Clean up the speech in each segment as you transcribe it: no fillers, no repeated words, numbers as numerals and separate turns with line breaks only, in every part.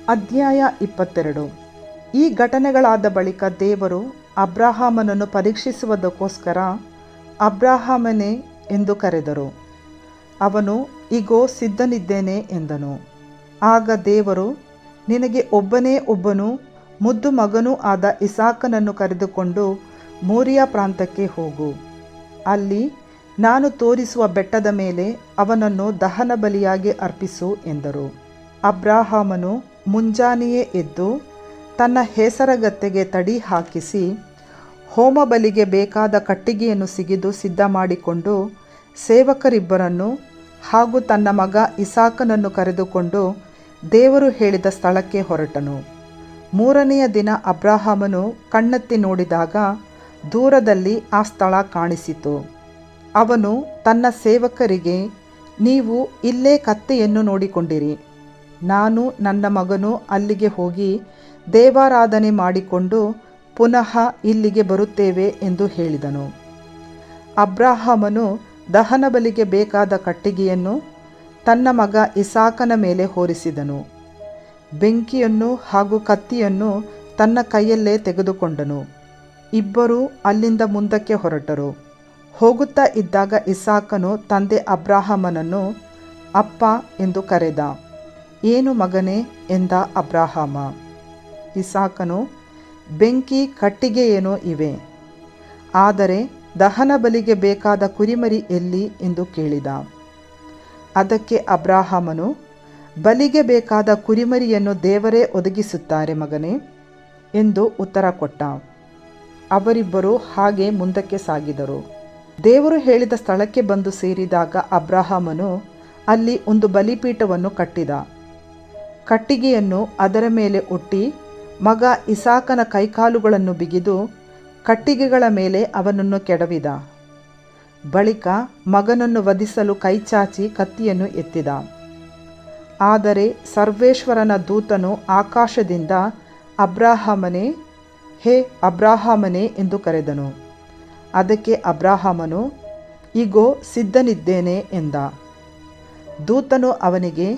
ಅಧ್ಯಾಯ 22. ಈ ಘಟನೆಗಳಾದ ಬಳಿಕ ದೇವರು ಅಬ್ರಹಾಮನನ್ನು ಪರೀಕ್ಷಿಸುವುದಕ್ಕೋಸ್ಕರ ಅಬ್ರಹಾಮನೇ ಎಂದು ಕರೆದರು. ಅವನು ಇಗೋ ಸಿದ್ಧನಿದ್ದೇನೆ ಎಂದನು. ಆಗ ದೇವರು, ನಿನಗೆ ಒಬ್ಬನೇ ಒಬ್ಬನು ಮುದ್ದು ಮಗನೂ ಆದ ಇಸಾಕನನ್ನು ಕರೆದುಕೊಂಡು ಮೋರಿಯಾ ಪ್ರಾಂತಕ್ಕೆ ಹೋಗು. ಅಲ್ಲಿ ನಾನು ತೋರಿಸುವ ಬೆಟ್ಟದ ಮೇಲೆ ಅವನನ್ನು ದಹನ ಬಲಿಯಾಗಿ ಅರ್ಪಿಸು ಎಂದರು. ಅಬ್ರಹಾಮನು ಮುಂಜಾನೆಯೇ ಎದ್ದು ತನ್ನ ಹೇಸರಗತ್ತೆಗೆ ತಡಿ ಹಾಕಿಸಿ ಹೋಮ ಬಲಿಗೆ ಬೇಕಾದ ಕಟ್ಟಿಗೆಯನ್ನು ಸಿಗಿದು ಸಿದ್ಧ ಮಾಡಿಕೊಂಡು ಸೇವಕರಿಬ್ಬರನ್ನು ಹಾಗೂ ತನ್ನ ಮಗ ಇಸಾಕನನ್ನು ಕರೆದುಕೊಂಡು ದೇವರು ಹೇಳಿದ ಸ್ಥಳಕ್ಕೆ ಹೊರಟನು. ಮೂರನೆಯ ದಿನ ಅಬ್ರಹಾಮನು ಕಣ್ಣೆತ್ತಿ ನೋಡಿದಾಗ ದೂರದಲ್ಲಿ ಆ ಸ್ಥಳ ಕಾಣಿಸಿತು. ಅವನು ತನ್ನ ಸೇವಕರಿಗೆ, ನೀವು ಇಲ್ಲೇ ಕತ್ತೆಯನ್ನು ನೋಡಿಕೊಂಡಿರಿ, ನಾನು ನನ್ನ ಮಗನು ಅಲ್ಲಿಗೆ ಹೋಗಿ ದೇವಾರಾಧನೆ ಮಾಡಿಕೊಂಡು ಪುನಃ ಇಲ್ಲಿಗೆ ಬರುತ್ತೇವೆ ಎಂದು ಹೇಳಿದನು. ಅಬ್ರಹಾಮನು ದಹನ ಬಲಿಗೆ ಬೇಕಾದ ಕಟ್ಟಿಗೆಯನ್ನು ತನ್ನ ಮಗ ಇಸಾಕನ ಮೇಲೆ ಹೊರಿಸಿದನು. ಬೆಂಕಿಯನ್ನು ಹಾಗೂ ಕತ್ತಿಯನ್ನು ತನ್ನ ಕೈಯಲ್ಲೇ ತೆಗೆದುಕೊಂಡನು. ಇಬ್ಬರೂ ಅಲ್ಲಿಂದ ಮುಂದಕ್ಕೆ ಹೊರಟರು. ಹೋಗುತ್ತಾ ಇದ್ದಾಗ ಇಸಾಕನು ತಂದೆ ಅಬ್ರಹಾಮನನ್ನು ಅಪ್ಪ ಎಂದು ಕರೆದ. ಏನು ಮಗನೇ ಎಂದ ಅಬ್ರಹಾಮ. ಇಸಾಕನು, ಬೆಂಕಿ ಕಟ್ಟಿಗೆ ಏನೋ ಇವೆ, ಆದರೆ ದಹನ ಬಲಿಗೆ ಬೇಕಾದ ಕುರಿಮರಿ ಎಲ್ಲಿ ಎಂದು ಕೇಳಿದ. ಅದಕ್ಕೆ ಅಬ್ರಹಾಮನು, ಬಲಿಗೆ ಬೇಕಾದ ಕುರಿಮರಿಯನ್ನು ದೇವರೇ ಒದಗಿಸುತ್ತಾರೆ ಮಗನೇ ಎಂದು ಉತ್ತರ ಕೊಟ್ಟ. ಅವರಿಬ್ಬರು ಹಾಗೆ ಮುಂದಕ್ಕೆ ಸಾಗಿದರು. ದೇವರು ಹೇಳಿದ ಸ್ಥಳಕ್ಕೆ ಬಂದು ಸೇರಿದಾಗ ಅಬ್ರಹಾಮನು ಅಲ್ಲಿ ಒಂದು ಬಲಿಪೀಠವನ್ನು ಕಟ್ಟಿದ. ಕಟ್ಟಿಗೆಯನ್ನು ಅದರ ಮೇಲೆ ಒಟ್ಟಿ ಮಗ ಇಸಾಕನ ಕೈಕಾಲುಗಳನ್ನು ಬಿಗಿದು ಕಟ್ಟಿಗೆಗಳ ಮೇಲೆ ಅವನನ್ನು ಕೆಡವಿದ. ಬಳಿಕ ಮಗನನ್ನು ವಧಿಸಲು ಕೈಚಾಚಿ ಕತ್ತಿಯನ್ನು ಎತ್ತಿದ. ಆದರೆ ಸರ್ವೇಶ್ವರನ ದೂತನು ಆಕಾಶದಿಂದ ಅಬ್ರಹಾಮನೇ, ಹೇ ಅಬ್ರಹಾಮನೇ ಎಂದು ಕರೆದನು. ಅದಕ್ಕೆ ಅಬ್ರಹಾಮನು, ಇಗೋ ಸಿದ್ಧನಿದ್ದೇನೆ ಎಂದ. ದೂತನು ಅವನಿಗೆ,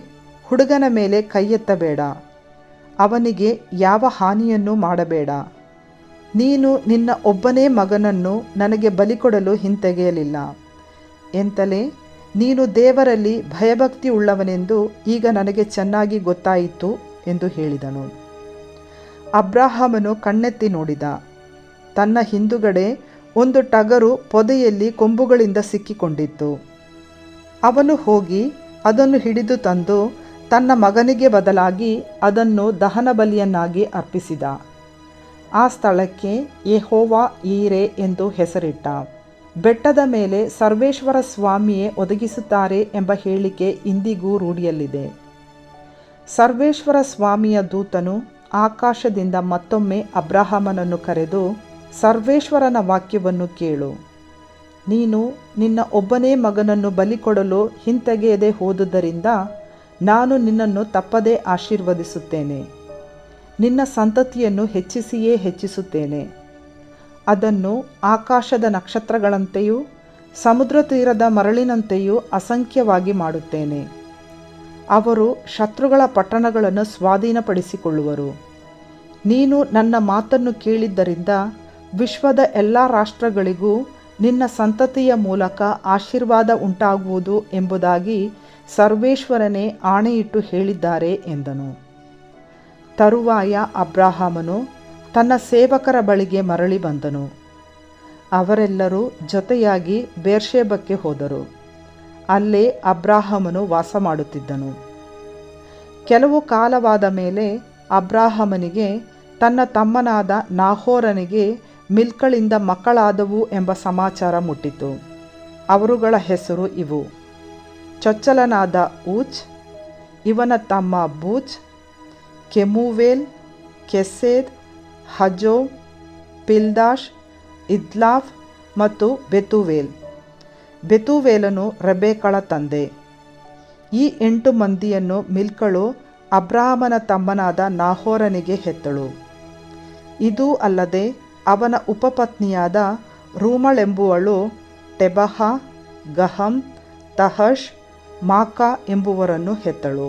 ಹುಡುಗನ ಮೇಲೆ ಕೈ ಎತ್ತಬೇಡ, ಅವನಿಗೆ ಯಾವ ಹಾನಿಯನ್ನೂ ಮಾಡಬೇಡ. ನೀನು ನಿನ್ನ ಒಬ್ಬನೇ ಮಗನನ್ನು ನನಗೆ ಬಲಿಕೊಡಲು ಹಿಂತೆಗೆಯಲಿಲ್ಲ ಎಂತಲೇ ನೀನು ದೇವರಲ್ಲಿ ಭಯಭಕ್ತಿ ಉಳ್ಳವನೆಂದು ಈಗ ನನಗೆ ಚೆನ್ನಾಗಿ ಗೊತ್ತಾಯಿತು ಎಂದು ಹೇಳಿದನು. ಅಬ್ರಹಾಮನು ಕಣ್ಣೆತ್ತಿ ನೋಡಿದ. ತನ್ನ ಹಿಂದುಗಡೆ ಒಂದು ಟಗರು ಪೊದೆಯಲ್ಲಿ ಕೊಂಬುಗಳಿಂದ ಸಿಕ್ಕಿಕೊಂಡಿತ್ತು. ಅವನು ಹೋಗಿ ಅದನ್ನು ಹಿಡಿದು ತಂದು ತನ್ನ ಮಗನಿಗೆ ಬದಲಾಗಿ ಅದನ್ನು ದಹನ ಬಲಿಯನ್ನಾಗಿ ಅರ್ಪಿಸಿದ. ಆ ಸ್ಥಳಕ್ಕೆ ಯೆಹೋವ ಈರೆ ಎಂದು ಹೆಸರಿಟ್ಟ. ಬೆಟ್ಟದ ಮೇಲೆ ಸರ್ವೇಶ್ವರ ಸ್ವಾಮಿಯೇ ಒದಗಿಸುತ್ತಾರೆ ಎಂಬ ಹೇಳಿಕೆ ಇಂದಿಗೂ ರೂಢಿಯಲ್ಲಿದೆ. ಸರ್ವೇಶ್ವರ ಸ್ವಾಮಿಯ ದೂತನು ಆಕಾಶದಿಂದ ಮತ್ತೊಮ್ಮೆ ಅಬ್ರಹಾಮನನ್ನು ಕರೆದು, ಸರ್ವೇಶ್ವರನ ವಾಕ್ಯವನ್ನು ಕೇಳು. ನೀನು ನಿನ್ನ ಒಬ್ಬನೇ ಮಗನನ್ನು ಬಲಿಕೊಡಲು ಹಿಂತೆಗೆಯದೆ ಹೋದುದರಿಂದ ನಾನು ನಿನ್ನನ್ನು ತಪ್ಪದೇ ಆಶೀರ್ವದಿಸುತ್ತೇನೆ. ನಿನ್ನ ಸಂತತಿಯನ್ನು ಹೆಚ್ಚಿಸಿಯೇ ಹೆಚ್ಚಿಸುತ್ತೇನೆ. ಅದನ್ನು ಆಕಾಶದ ನಕ್ಷತ್ರಗಳಂತೆಯೂ ಸಮುದ್ರ ತೀರದ ಮರಳಿನಂತೆಯೂ ಅಸಂಖ್ಯವಾಗಿ ಮಾಡುತ್ತೇನೆ. ಅವರು ಶತ್ರುಗಳ ಪಟ್ಟಣಗಳನ್ನು ಸ್ವಾಧೀನಪಡಿಸಿಕೊಳ್ಳುವರು. ನೀನು ನನ್ನ ಮಾತನ್ನು ಕೇಳಿದ್ದರಿಂದ ವಿಶ್ವದ ಎಲ್ಲ ರಾಷ್ಟ್ರಗಳಿಗೂ ನಿನ್ನ ಸಂತತಿಯ ಮೂಲಕ ಆಶೀರ್ವಾದ ಉಂಟಾಗುವುದು ಎಂಬುದಾಗಿ ಸರ್ವೇಶ್ವರನೇ ಆಣೆಯಿಟ್ಟು ಹೇಳಿದ್ದಾರೆ ಎಂದನು. ತರುವಾಯ ಅಬ್ರಹಾಮನು ತನ್ನ ಸೇವಕರ ಬಳಿಗೆ ಮರಳಿ ಬಂದನು. ಅವರೆಲ್ಲರೂ ಜೊತೆಯಾಗಿ ಬೇರ್ಷೆಬಕ್ಕೆ ಹೋದರು. ಅಲ್ಲೇ ಅಬ್ರಹಾಮನು ವಾಸ ಮಾಡುತ್ತಿದ್ದನು. ಕೆಲವು ಕಾಲವಾದ ಮೇಲೆ ಅಬ್ರಹಾಮನಿಗೆ ತನ್ನ ತಮ್ಮನಾದ ನಾಹೋರನಿಗೆ ಮಿಲ್ಕಳಿಂದ ಮಕ್ಕಳಾದವು ಎಂಬ ಸಮಾಚಾರ ಮುಟ್ಟಿತು. ಅವರುಗಳ ಹೆಸರು ಇವು: ಚೊಚ್ಚಲನಾದ ಊಚ್, ಇವನ ತಮ್ಮ Booch, Kemuel, Chesed, Hazo, Pildash, Jidlaph ಮತ್ತು ಬೆತೂವೇಲ್. ಬೆತೂವೇಲನು ರೆಬೆಕ್ಕಳ ತಂದೆ. ಈ 8 ಮಂದಿಯನ್ನು ಮಿಲ್ಕಳು ಅಬ್ರಹಾಮನ ತಮ್ಮನಾದ ನಾಹೋರನಿಗೆ ಹೆತ್ತಳು. ಇದೂ ಅಲ್ಲದೆ ಅವನ ಉಪಪತ್ನಿಯಾದ ರೂಮಳೆಂಬುವಳು ಟೆಬಹ, ಗಹಮ್, ತಹಷ್, ಮಾಕ ಎಂಬುವರನ್ನು ಹೆತ್ತಳು.